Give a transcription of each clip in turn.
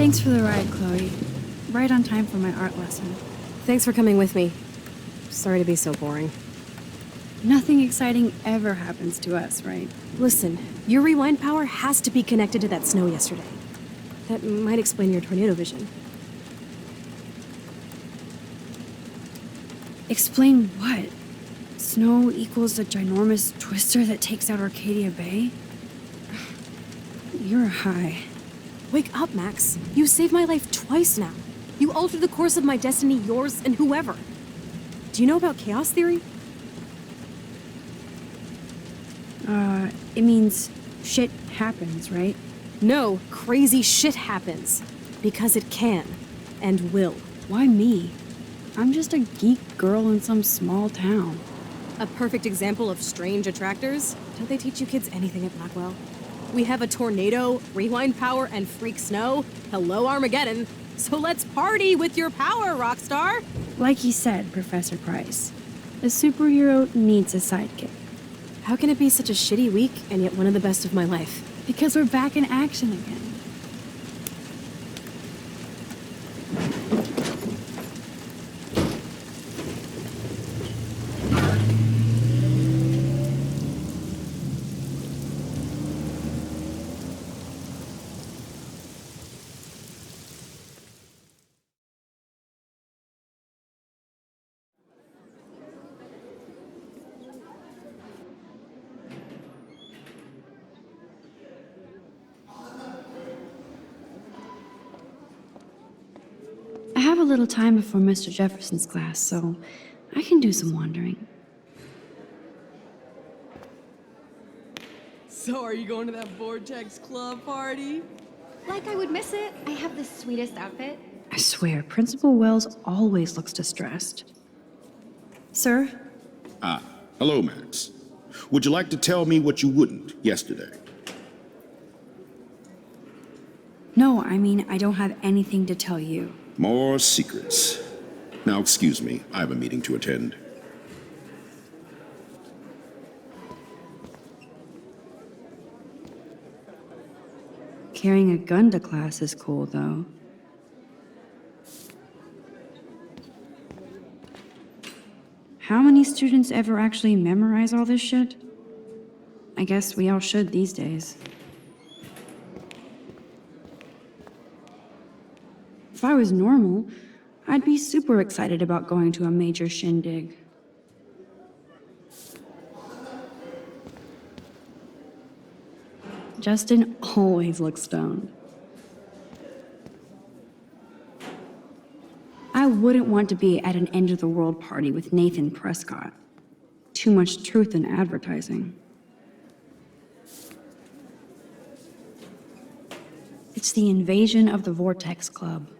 Thanks for the ride, Chloe. Right on time for my art lesson. Thanks for coming with me. Sorry to be so boring. Nothing exciting ever happens to us, right? Listen, your rewind power has to be connected to that snow yesterday. That might explain your tornado vision. Explain what? Snow equals a ginormous twister that takes out Arcadia Bay? You're high. Wake up, Max. You saved my life twice now. You altered the course of my destiny, yours, and whoever. Do you know about chaos theory? It means shit happens, right? No, crazy shit happens. Because it can. And will. Why me? I'm just a geek girl in some small town. A perfect example of strange attractors? Don't they teach you kids anything at Blackwell? We have a tornado, rewind power, and freak snow. Hello, Armageddon. So let's party with your power, Rockstar! Like he said, Professor Price, a superhero needs a sidekick. How can it be such a shitty week and yet one of the best of my life? Because we're back in action again. I have a little time before Mr. Jefferson's class, so I can do some wandering. So are you going to that Vortex Club party? Like I would miss it. I have the sweetest outfit. I swear, Principal Wells always looks distressed. Sir? Hello, Max. Would you like to tell me what you wouldn't yesterday? No, I mean, I don't have anything to tell you. More secrets. Now, excuse me, I have a meeting to attend. Carrying a gun to class is cool, though. How many students ever actually memorize all this shit? I guess we all should these days. If I was normal, I'd be super excited about going to a major shindig. Justin always looks stoned. I wouldn't want to be at an end-of-the-world party with Nathan Prescott. Too much truth in advertising. It's the invasion of the Vortex Club.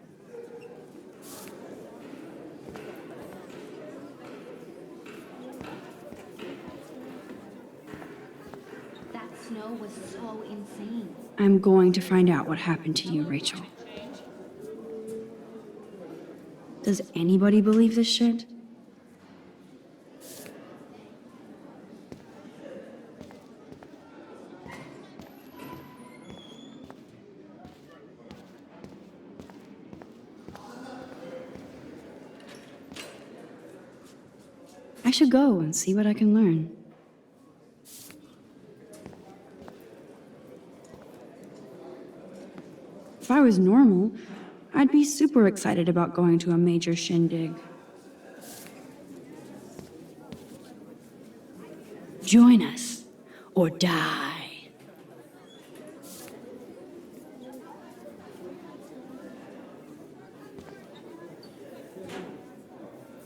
That snow was so insane. I'm going to find out what happened to you, Rachel. Does anybody believe this shit? I should go and see what I can learn. If I was normal, I'd be super excited about going to a major shindig. Join us, or die.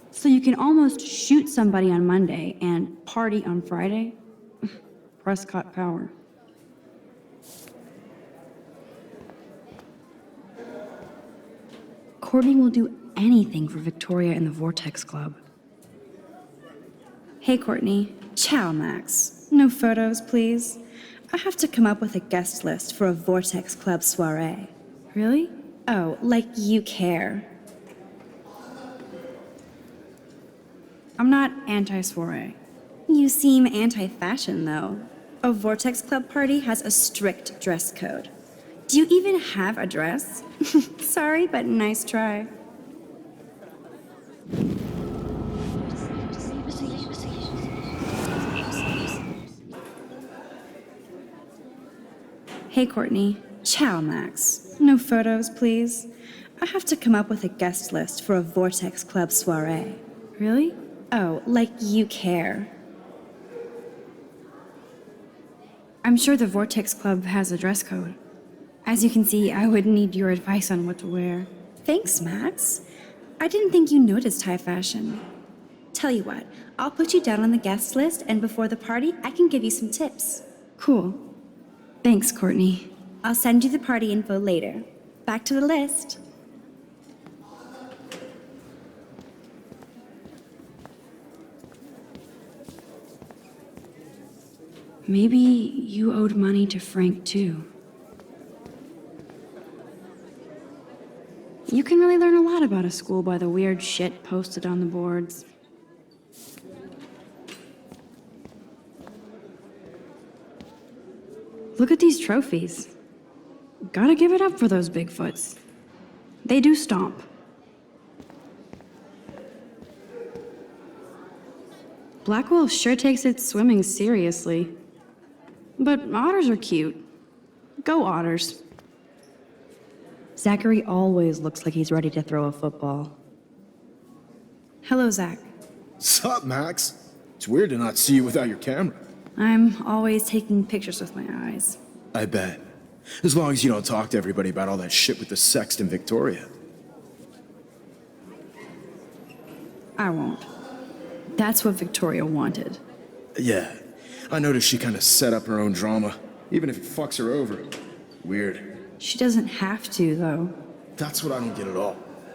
So you can almost shoot somebody on Monday and party on Friday? Prescott power. Courtney will do anything for Victoria and the Vortex Club. Hey, Courtney. Ciao, Max. No photos, please. I have to come up with a guest list for a Vortex Club soiree. Really? Oh, like you care. I'm not anti-soiree. You seem anti-fashion, though. A Vortex Club party has a strict dress code. Do you even have a dress? Sorry, but nice try. Hey, Courtney. Ciao, Max. No photos, please. I have to come up with a guest list for a Vortex Club soiree. Really? Oh, like you care. I'm sure the Vortex Club has a dress code. As you can see, I would need your advice on what to wear. Thanks, Max. I didn't think you noticed high fashion. Tell you what, I'll put you down on the guest list, and before the party, I can give you some tips. Cool. Thanks, Courtney. I'll send you the party info later. Back to the list. Maybe you owed money to Frank, too. You can really learn a lot about a school by the weird shit posted on the boards. Look at these trophies. Gotta give it up for those Bigfoots. They do stomp. Blackwell sure takes its swimming seriously. But otters are cute. Go otters. Zachary always looks like he's ready to throw a football. Hello, Zach. Sup, Max? It's weird to not see you without your camera. I'm always taking pictures with my eyes. I bet. As long as you don't talk to everybody about all that shit with the sext in Victoria. I won't. That's what Victoria wanted. Yeah, I noticed she kind of set up her own drama, even if it fucks her over. Weird. She doesn't have to, though. That's what I don't get at all.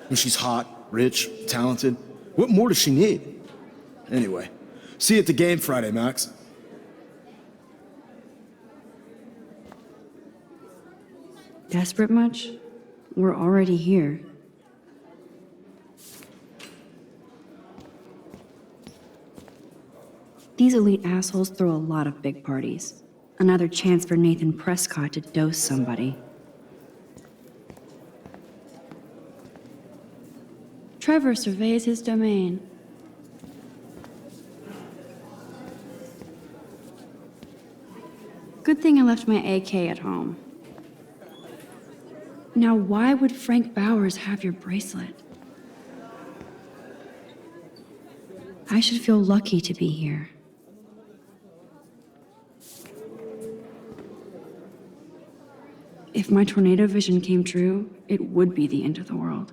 When she's hot, rich, talented, what more does she need? Anyway, see you at the game Friday, Max. Desperate much? We're already here. These elite assholes throw a lot of big parties. Another chance for Nathan Prescott to dose somebody. Trevor surveys his domain. Good thing I left my AK at home. Now, why would Frank Bowers have your bracelet? I should feel lucky to be here. If my tornado vision came true, it would be the end of the world.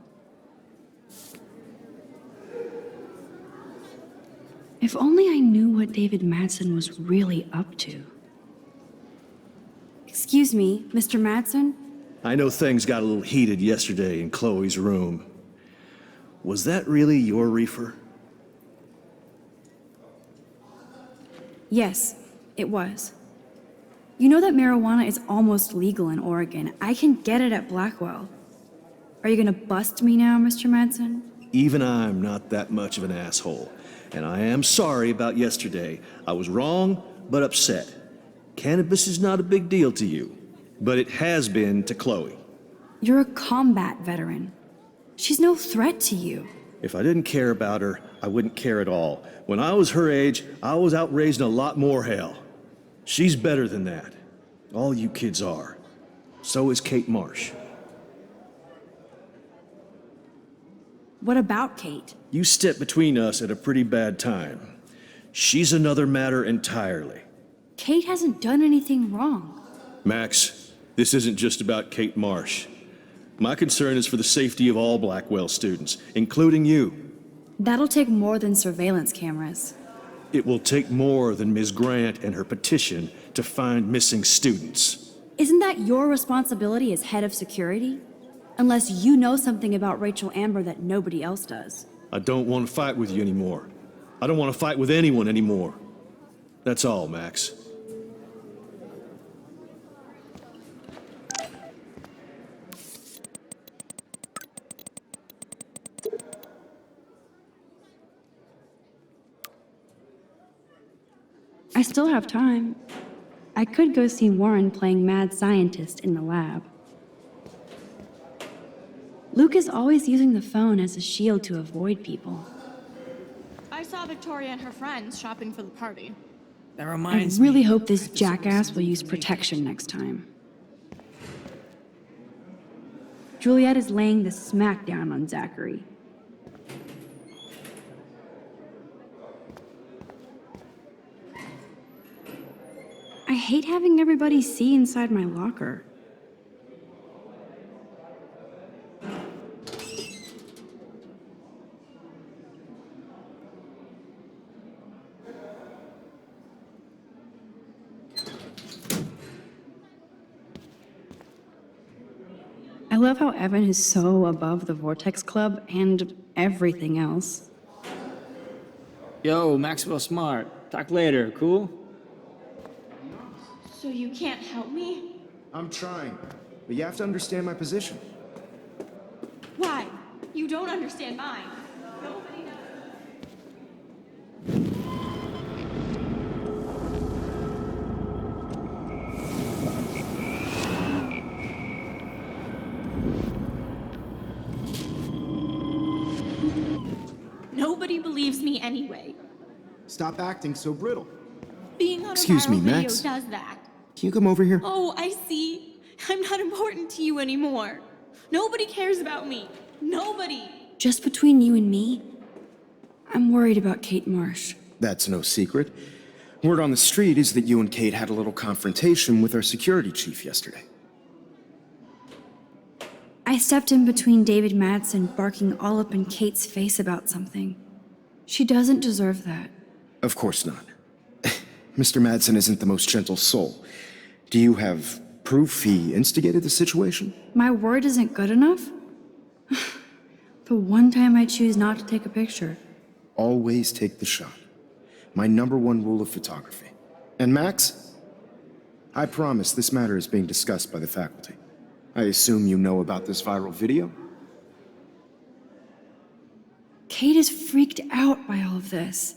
If only I knew what David Madsen was really up to. Excuse me, Mr. Madsen? I know things got a little heated yesterday in Chloe's room. Was that really your reefer? Yes, it was. You know that marijuana is almost legal in Oregon. I can get it at Blackwell. Are you gonna bust me now, Mr. Madsen? Even I'm not that much of an asshole. And I am sorry about yesterday. I was wrong, but upset. Cannabis is not a big deal to you, but it has been to Chloe. You're a combat veteran. She's no threat to you. If I didn't care about her, I wouldn't care at all. When I was her age, I was out raising a lot more hell. She's better than that. All you kids are. So is Kate Marsh. What about Kate? You stepped between us at a pretty bad time. She's another matter entirely. Kate hasn't done anything wrong. Max, this isn't just about Kate Marsh. My concern is for the safety of all Blackwell students, including you. That'll take more than surveillance cameras. It will take more than Ms. Grant and her petition to find missing students. Isn't that your responsibility as head of security? Unless you know something about Rachel Amber that nobody else does. I don't want to fight with you anymore. I don't want to fight with anyone anymore. That's all, Max. I still have time. I could go see Warren playing mad scientist in the lab. Luke is always using the phone as a shield to avoid people. I saw Victoria and her friends shopping for the party. That I reminds me. really hope this jackass will use protection next time. Juliet is laying the smackdown on Zachary. I hate having everybody see inside my locker. I love how Evan is so above the Vortex Club and everything else. Yo, Maxwell Smart. Talk later, cool? So you can't help me? I'm trying, but you have to understand my position. Why? You don't understand mine. Nobody does. Nobody believes me anyway. Stop acting so brittle. Being on Excuse a viral me, video Max? does that. Can you come over here? Oh, I see. I'm not important to you anymore. Nobody cares about me. Nobody. Just between you and me, I'm worried about Kate Marsh. That's no secret. Word on the street is that you and Kate had a little confrontation with our security chief yesterday. I stepped in between David Madsen barking all up in Kate's face about something. She doesn't deserve that. Of course not. Mr. Madsen isn't the most gentle soul. Do you have proof he instigated the situation? My word isn't good enough? The one time I choose not to take a picture. Always take the shot. My #1 rule of photography. And Max, I promise this matter is being discussed by the faculty. I assume you know about this viral video? Kate is freaked out by all of this.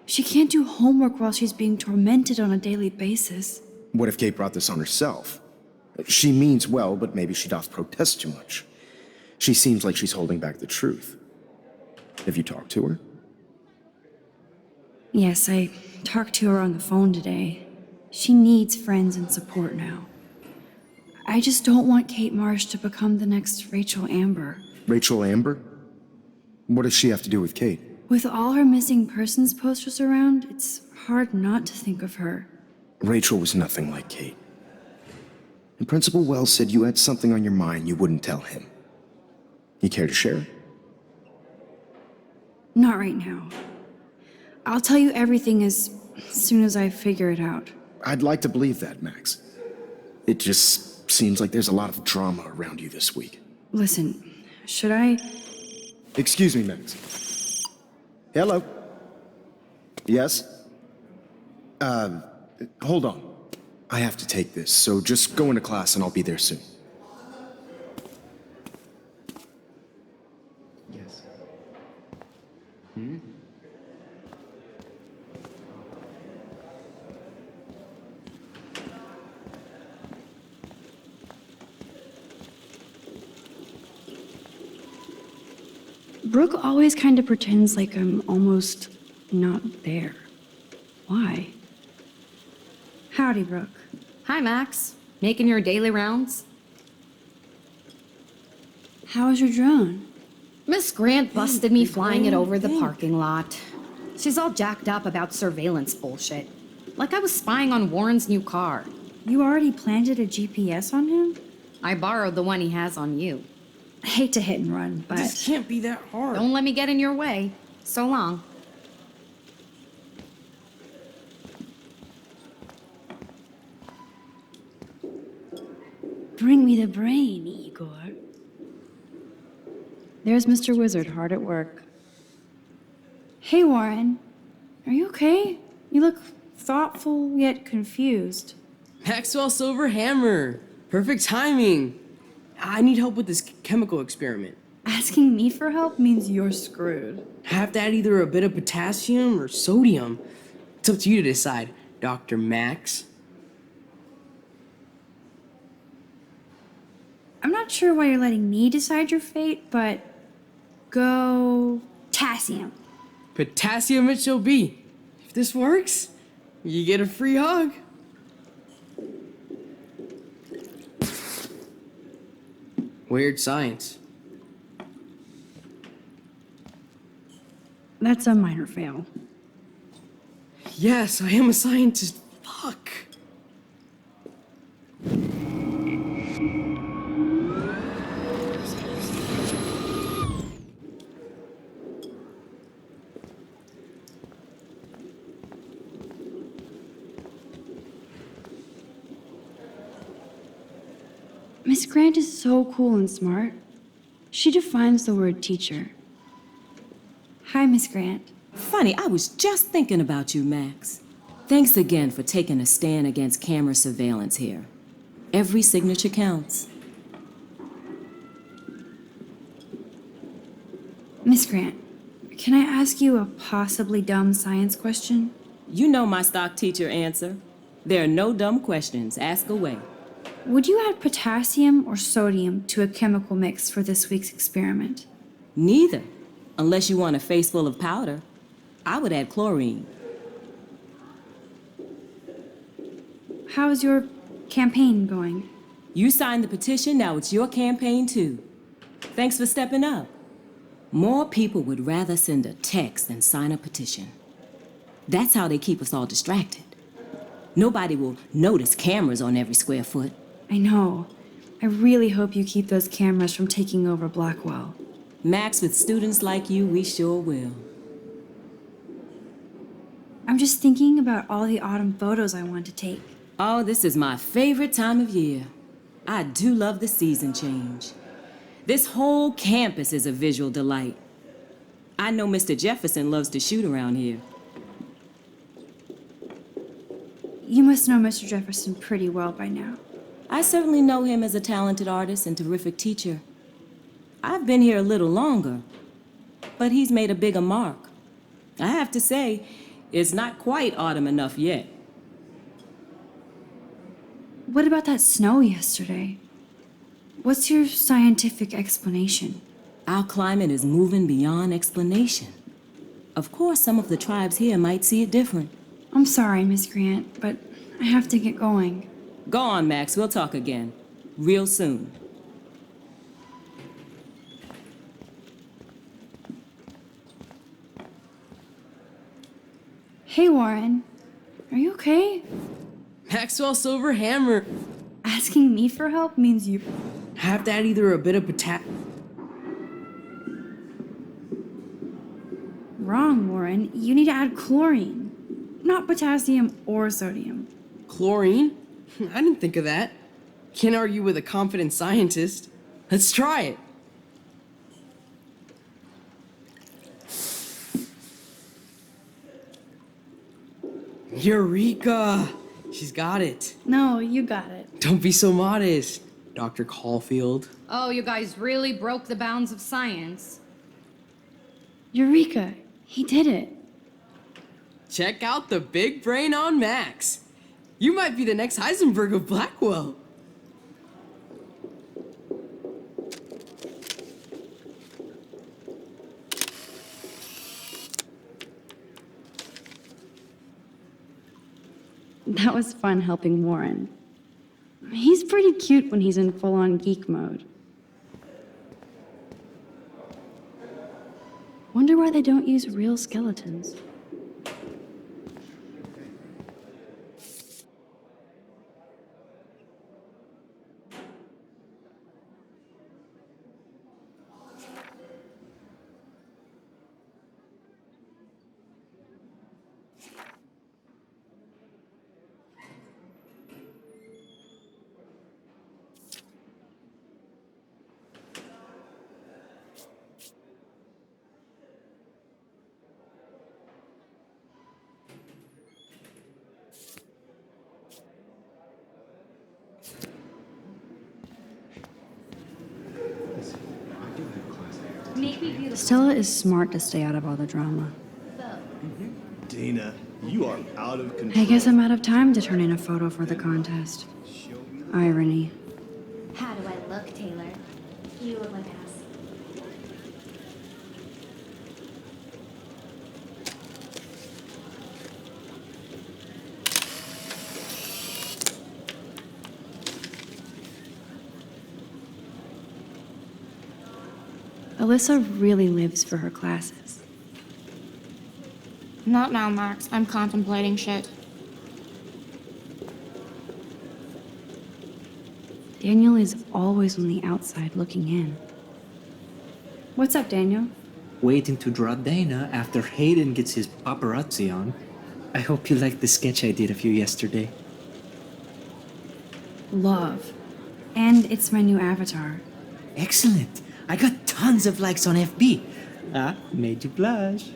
She can't do homework while she's being tormented on a daily basis. What if Kate brought this on herself? She means well, but maybe she doth protest too much. She seems like she's holding back the truth. Have you talked to her? Yes, I talked to her on the phone today. She needs friends and support now. I just don't want Kate Marsh to become the next Rachel Amber. Rachel Amber? What does she have to do with Kate? With all her missing persons posters around, it's hard not to think of her. Rachel was nothing like Kate. And Principal Wells said you had something on your mind you wouldn't tell him. You care to share? Not right now. I'll tell you everything as soon as I figure it out. I'd like to believe that, Max. It just seems like there's a lot of drama around you this week. Listen, should I... Excuse me, Max. Hello? Yes? Hold on. I have to take this, so just go into class and I'll be there soon. Yes. Brooke always kind of pretends like I'm almost not there. Why? Howdy, Brooke. Hi, Max. Making your daily rounds? How was your drone? Miss Grant busted me flying it over the parking lot. She's all jacked up about surveillance bullshit. Like I was spying on Warren's new car. You already planted a GPS on him? I borrowed the one he has on you. I hate to hit and run, but... This can't be that hard. Don't let me get in your way. So long. Bring me the brain, Igor. There's Mr. Wizard hard at work. Hey, Warren. Are you okay? You look thoughtful yet confused. Maxwell Silver Hammer. Perfect timing. I need help with this chemical experiment. Asking me for help means you're screwed. I have to add either a bit of potassium or sodium. It's up to you to decide, Dr. Max. I'm not sure why you're letting me decide your fate, but go potassium. Potassium it shall be. If this works, you get a free hug. Weird science. That's a minor fail. Yes, I am a scientist. Fuck. Miss Grant is so cool and smart. She defines the word teacher. Hi, Miss Grant. Funny, I was just thinking about you, Max. Thanks again for taking a stand against camera surveillance here. Every signature counts. Miss Grant, can I ask you a possibly dumb science question? You know my stock teacher answer. There are no dumb questions. Ask away. Would you add potassium or sodium to a chemical mix for this week's experiment? Neither, unless you want a face full of powder. I would add chlorine. How's your campaign going? You signed the petition, now it's your campaign too. Thanks for stepping up. More people would rather send a text than sign a petition. That's how they keep us all distracted. Nobody will notice cameras on every square foot. I know. I really hope you keep those cameras from taking over Blackwell. Max, with students like you, we sure will. I'm just thinking about all the autumn photos I want to take. Oh, this is my favorite time of year. I do love the season change. This whole campus is a visual delight. I know Mr. Jefferson loves to shoot around here. You must know Mr. Jefferson pretty well by now. I certainly know him as a talented artist and terrific teacher. I've been here a little longer, but he's made a bigger mark. I have to say, it's not quite autumn enough yet. What about that snow yesterday? What's your scientific explanation? Our climate is moving beyond explanation. Of course, some of the tribes here might see it different. I'm sorry, Miss Grant, but I have to get going. Go on, Max. We'll talk again. Real soon. Hey, Warren. Are you okay? Maxwell Silver Hammer. Asking me for help means you Have to add either a bit of Wrong, Warren. You need to add chlorine, not potassium or sodium. chlorine? I didn't think of that. Can't argue with a confident scientist. Let's try it. Eureka! She's got it. No, you got it. Don't be so modest, Dr. Caulfield. Oh, you guys really broke the bounds of science. Eureka! He did it. Check out the big brain on Max. You might be the next Heisenberg of Blackwell. That was fun helping Warren. He's pretty cute when he's in full-on geek mode. Wonder why they don't use real skeletons. Stella is smart to stay out of all the drama. Dina, you are out of control. I guess I'm out of time to turn in a photo for the contest. Irony. How do I Look, Taylor, you look like ass. Alyssa really lives for her classes. Not now, Max. I'm contemplating shit. Daniel is always on the outside looking in. What's up, Daniel? Waiting to draw Dana after Hayden gets his paparazzi on. I hope you liked the sketch I did of you yesterday. Love. And it's my new avatar. Excellent. I got tons of likes on FB. Made you blush.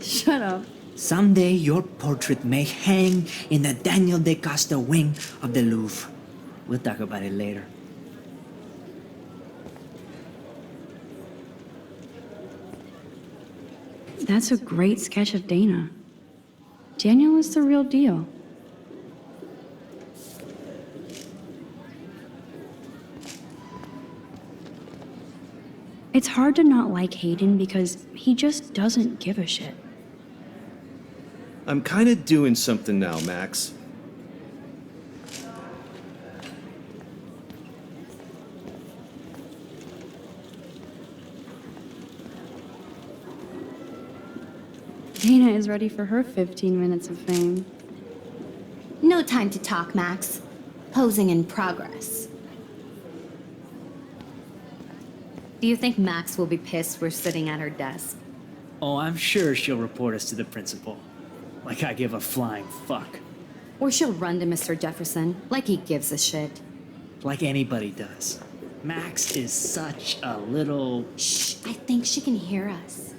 Shut up. Someday your portrait may hang in the Daniel de Costa wing of the Louvre. We'll talk about it later. That's a great sketch of Dana. Daniel is the real deal. It's hard to not like Hayden because he just doesn't give a shit. I'm kind of doing something now, Max. Dana is ready for her 15 minutes of fame. No time to talk, Max. Posing in progress. Do you think Max will be pissed we're sitting at her desk? Oh, I'm sure she'll report us to the principal. Like I give a flying fuck. Or she'll run to Mr. Jefferson, like he gives a shit. Like anybody does. Max is such a little... Shh, I think she can hear us.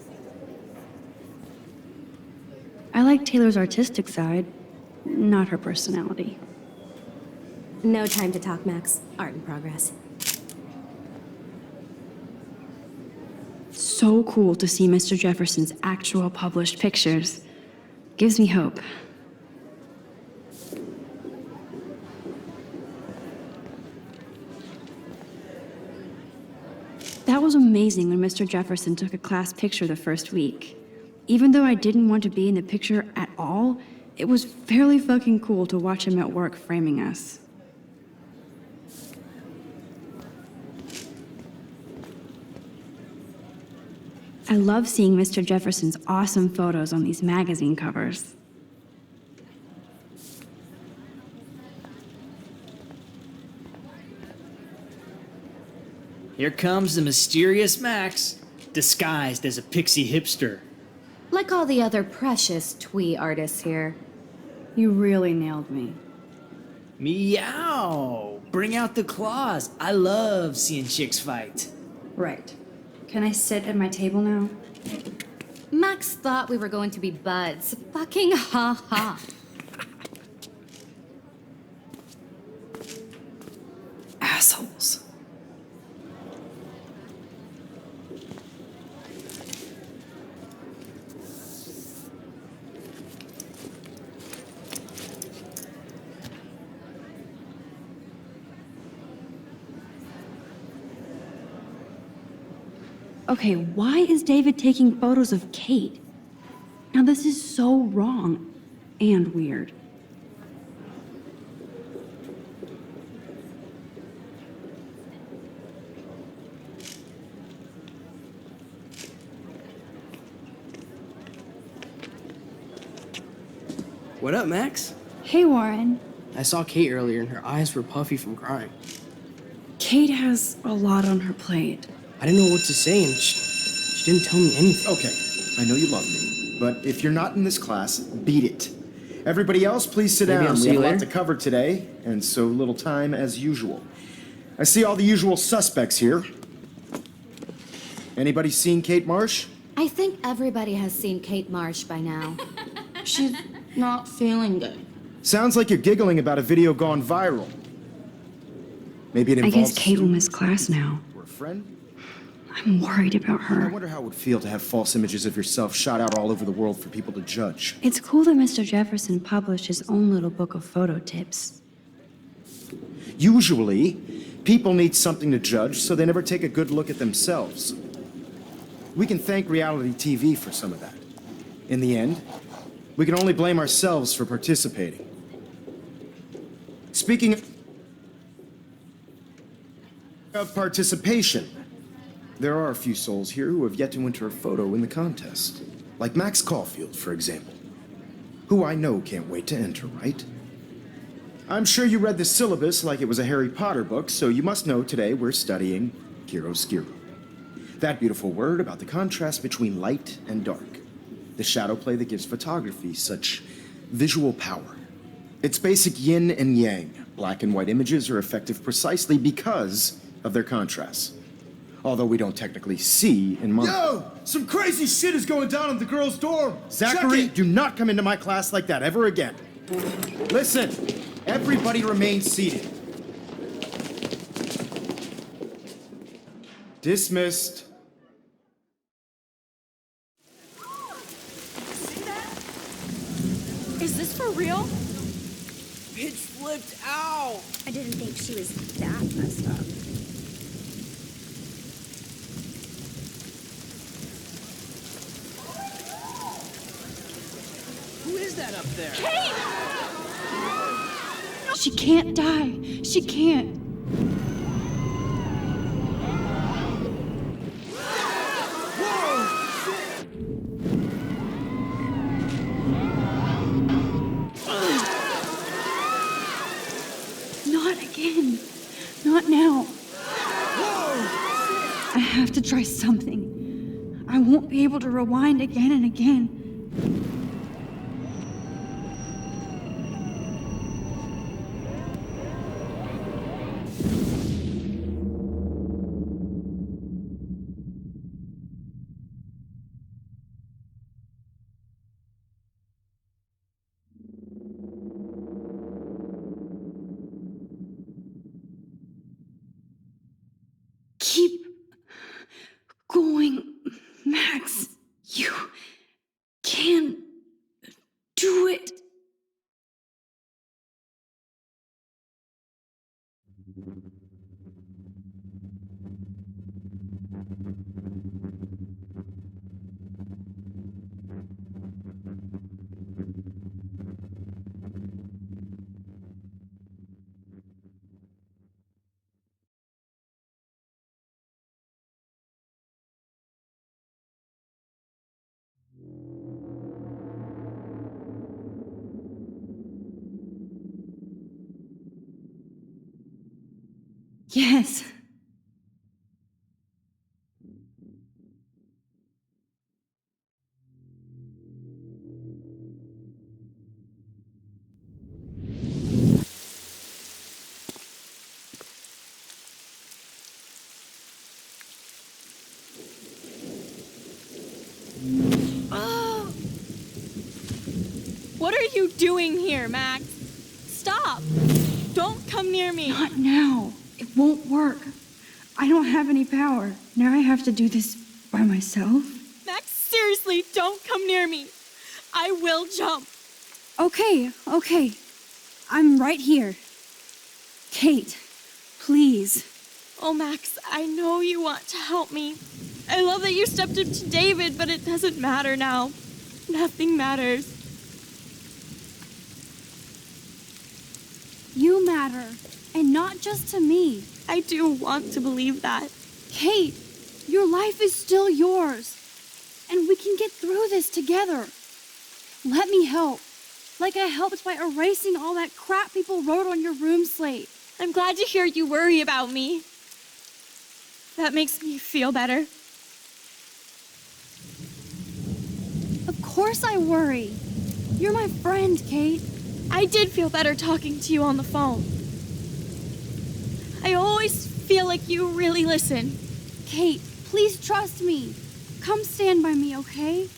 I like Taylor's artistic side, not her personality. No time to talk, Max. Art in progress. So cool to see Mr. Jefferson's actual published pictures. Gives me hope. That was amazing when Mr. Jefferson took a class picture the first week. Even though I didn't want to be in the picture at all, it was fairly fucking cool to watch him at work framing us. I love seeing Mr. Jefferson's awesome photos on these magazine covers. Here comes the mysterious Max, disguised as a pixie hipster. Like all the other precious twee artists here. You really nailed me. Meow! Bring out the claws. I love seeing chicks fight. Right. Can I sit at my table now? Max thought we were going to be buds. Fucking ha ha. Assholes. Okay, why is David taking photos of Kate? Now this is so wrong and weird. What up, Max? Hey, Warren. I saw Kate earlier and her eyes were puffy from crying. Kate has a lot on her plate. I didn't know what to say and she didn't tell me anything. Okay, I know you love me, but if you're not in this class, beat it. Everybody else, please sit Maybe down. I'll We see have you a lot later. to cover today, and so little time as usual. I see all the usual suspects here. Anybody seen Kate Marsh? I think everybody has seen Kate Marsh by now. She's not feeling good. Sounds like you're giggling about a video gone viral. Maybe it I involves guess Kate will miss class now. or a friend? I'm worried about I her. wonder how it would feel to have false images of yourself shot out all over the world for people to judge. It's cool that Mr. Jefferson published his own little book of photo tips. Usually, People need something to judge, so they never take a good look at themselves. We can thank reality TV for some of that. In the end, we can only blame ourselves for participating. Speaking of participation, there are a few souls here who have yet to enter a photo in the contest. Like Max Caulfield, for example, who I know can't wait to enter, right? I'm sure you read the syllabus like it was a Harry Potter book, so you must know today we're studying chiaroscuro. That beautiful word about the contrast between light and dark. The shadow play that gives photography such visual power. It's basic yin and yang. Black and white images are effective precisely because of their contrasts. Although we don't technically see in mono. Yo! Some crazy shit is going down in the girls' dorm! Zachary, do not come into my class like that ever again. Listen, everybody remain seated. Dismissed. Is this for real? Bitch flipped out! I didn't think she was that messed up. Who is that up there? She can't die. She can't. Not again. Not now. I have to try something. I won't be able to rewind again and again. Keep going, Max. You can do it. Yes. What are you doing here, Max? Stop! Don't come near me! Not now. It won't work. I don't have any power. Now I have to do this by myself. Max, seriously, don't come near me. I will jump. Okay. I'm right here. Kate, please. Oh, Max, I know you want to help me. I love that you stepped up to David, but it doesn't matter now. Nothing matters. You matter. And not just to me. I do want to believe that. Kate, your life is still yours. And we can get through this together. Let me help. Like I helped by erasing all that crap people wrote on your room slate. I'm glad to hear you worry about me. That makes me feel better. Of course I worry. You're my friend, Kate. I did feel better talking to you on the phone. I always feel like you really listen. Kate, please trust me. Come stand by me, okay?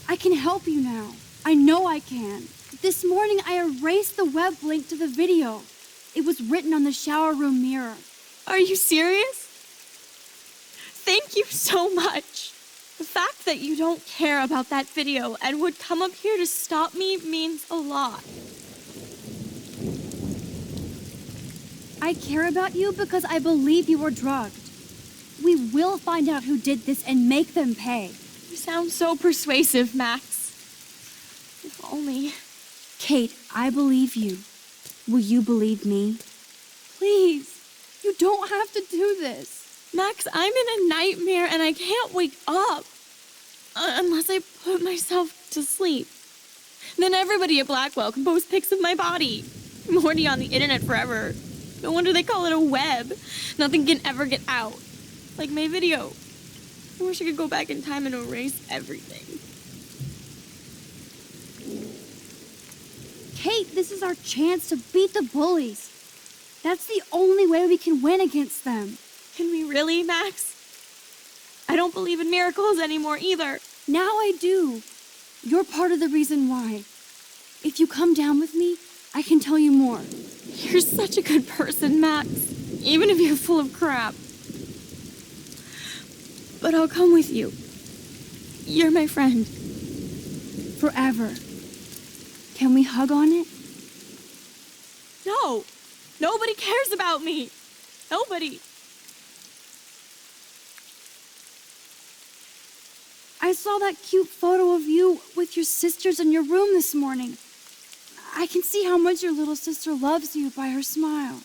I can help you now. I know I can. This morning I erased the web link to the video. It was written on the shower room mirror. Are you serious? Thank you so much. The fact that you don't care about that video and would come up here to stop me means a lot. I care about you because I believe you were drugged. We will find out who did this and make them pay. You sound so persuasive, Max. If only. Kate, I believe you. Will you believe me? Please, you don't have to do this. Max, I'm in a nightmare and I can't wake up. Unless I put myself to sleep. Then everybody at Blackwell can post pics of my body. I'm already on the internet forever. No wonder they call it a web. Nothing can ever get out. Like my video. I wish I could go back in time and erase everything. Kate, this is our chance to beat the bullies. That's the only way we can win against them. Can we really, Max? I don't believe in miracles anymore either. Now I do. You're part of the reason why. If you come down with me, I can tell you more. You're such a good person, Max. Even if you're full of crap. But I'll come with you. You're my friend. Forever. Can we hug on it? No. Nobody cares about me. Nobody. I saw that cute photo of you with your sisters in your room this morning. I can see how much your little sister loves you by her smile.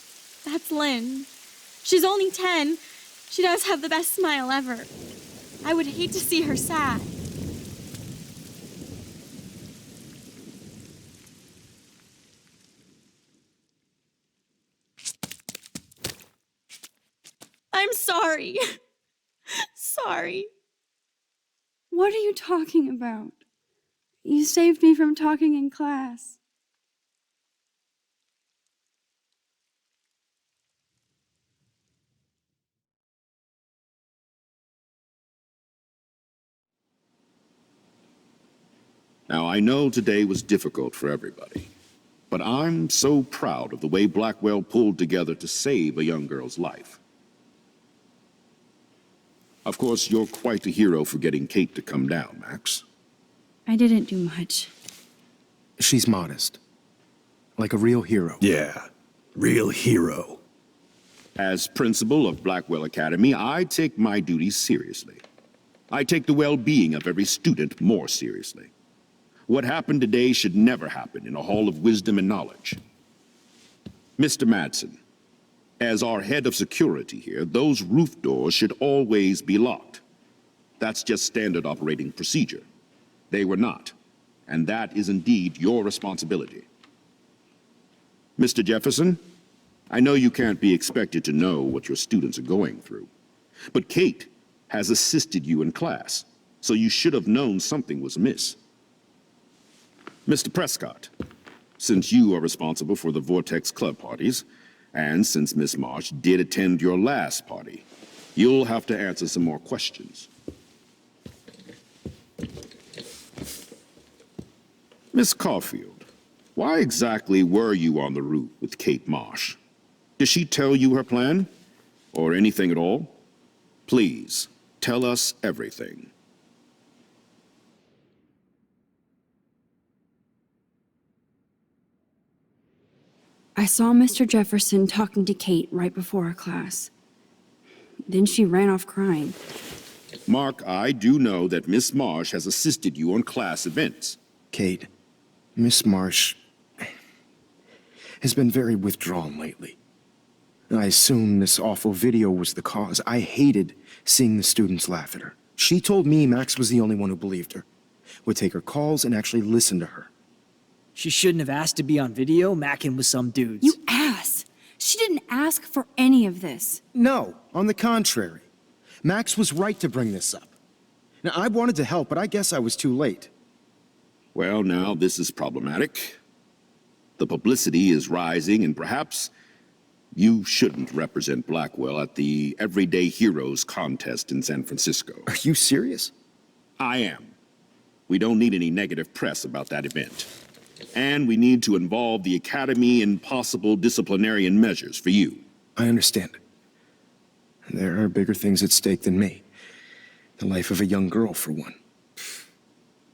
That's Lynn. She's only 10. She does have the best smile ever. I would hate to see her sad. I'm sorry. Sorry. What are you talking about? You saved me from talking in class. Now, I know today was difficult for everybody, but I'm so proud of the way Blackwell pulled together to save a young girl's life. Of course, you're quite a hero for getting Kate to come down, Max. I didn't do much. She's modest. Like a real hero. Yeah, real hero. As principal of Blackwell Academy, I take my duties seriously. I take the well-being of every student more seriously. What happened today should never happen in a hall of wisdom and knowledge. Mr. Madsen, as our head of security here, those roof doors should always be locked. That's just standard operating procedure. They were not, and that is indeed your responsibility. Mr. Jefferson, I know you can't be expected to know what your students are going through, but Kate has assisted you in class, so you should have known something was amiss. Mr. Prescott, since you are responsible for the Vortex Club parties, and since Miss Marsh did attend your last party, you'll have to answer some more questions. Miss Caulfield, why exactly were you on the roof with Kate Marsh? Did she tell you her plan? Or anything at all? Please, tell us everything. I saw Mr. Jefferson talking to Kate right before our class. Then she ran off crying. Mark, I do know that Miss Marsh has assisted you on class events. Kate, Miss Marsh has been very withdrawn lately. I assume this awful video was the cause. I hated seeing the students laugh at her. She told me Max was the only one who believed her, would take her calls and actually listen to her. She shouldn't have asked to be on video, macking with some dudes. You ass! She didn't ask for any of this. No, on the contrary. Max was right to bring this up. Now, I wanted to help, but I guess I was too late. Well, now this is problematic. The publicity is rising, and perhaps you shouldn't represent Blackwell at the Everyday Heroes contest in San Francisco. Are you serious? I am. We don't need any negative press about that event. And we need to involve the Academy in possible disciplinarian measures for you. I understand. There are bigger things at stake than me. The life of a young girl, for one.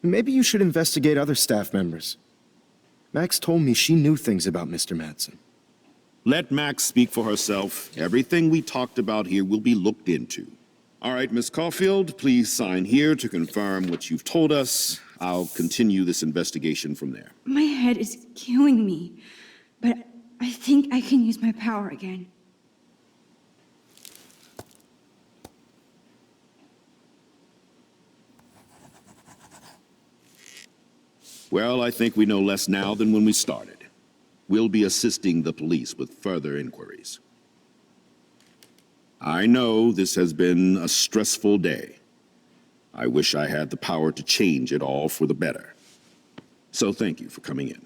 Maybe you should investigate other staff members. Max told me she knew things about Mr. Madsen. Let Max speak for herself. Everything we talked about here will be looked into. All right, Miss Caulfield, please sign here to confirm what you've told us. I'll continue this investigation from there. My head is killing me, but I think I can use my power again. Well, I think we know less now than when we started. We'll be assisting the police with further inquiries. I know this has been a stressful day. I wish I had the power to change it all for the better. So thank you for coming in.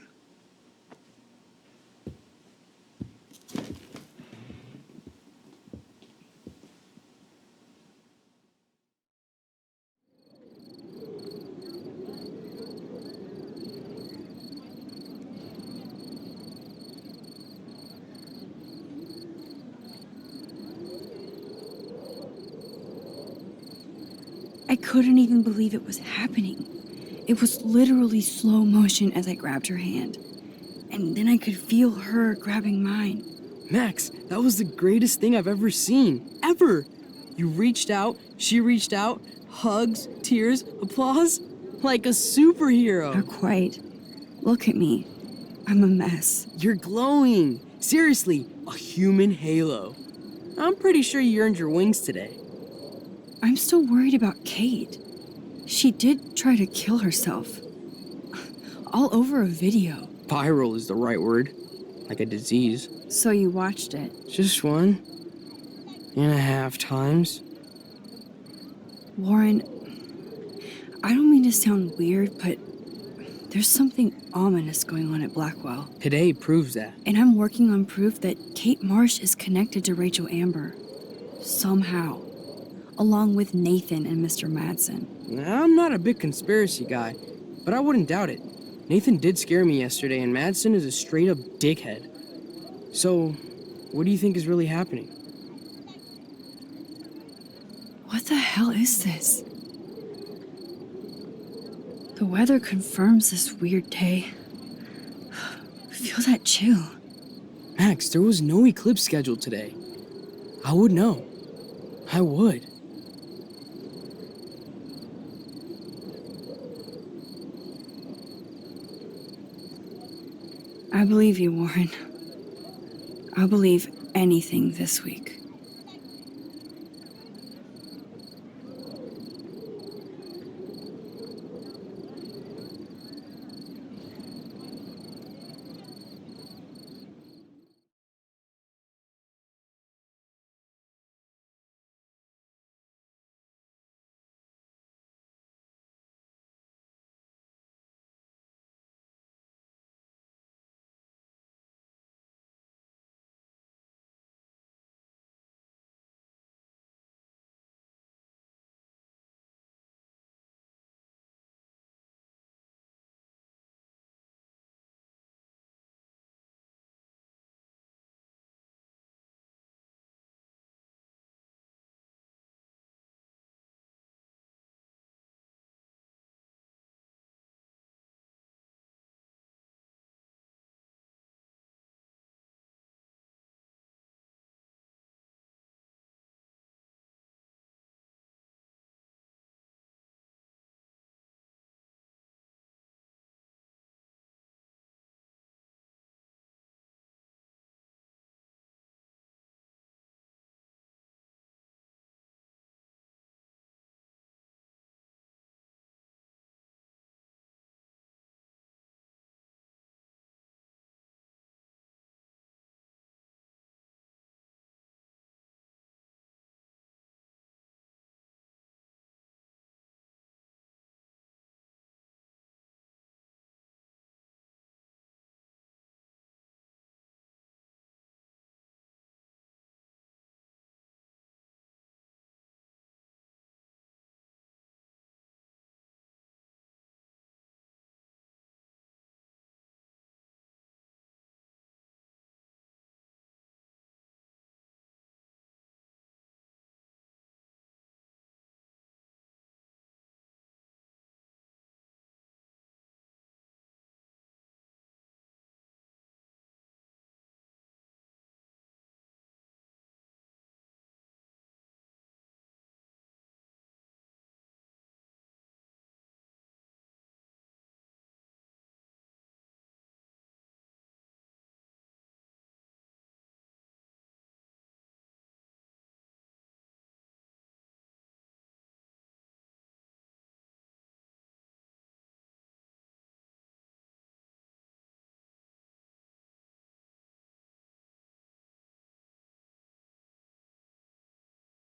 I couldn't even believe it was happening. It was literally slow motion as I grabbed her hand. And then I could feel her grabbing mine. Max, that was the greatest thing I've ever seen. Ever! You reached out, she reached out, hugs, tears, applause. Like a superhero. Not quite. Look at me. I'm a mess. You're glowing. Seriously, a human halo. I'm pretty sure you earned your wings today. I'm still worried about Kate. She did try to kill herself. All over a video. Viral is the right word. Like a disease. So you watched it? Just 1.5 times. Warren, I don't mean to sound weird, but there's something ominous going on at Blackwell. Today proves that. And I'm working on proof that Kate Marsh is connected to Rachel Amber. Somehow. Along with Nathan and Mr. Madsen. I'm not a big conspiracy guy, but I wouldn't doubt it. Nathan did scare me yesterday, and Madsen is a straight-up dickhead. So, what do you think is really happening? What the hell is this? The weather confirms this weird day. Feel that chill. Max, there was no eclipse scheduled today. I would know. I would. I believe you, Warren. I'll believe anything this week.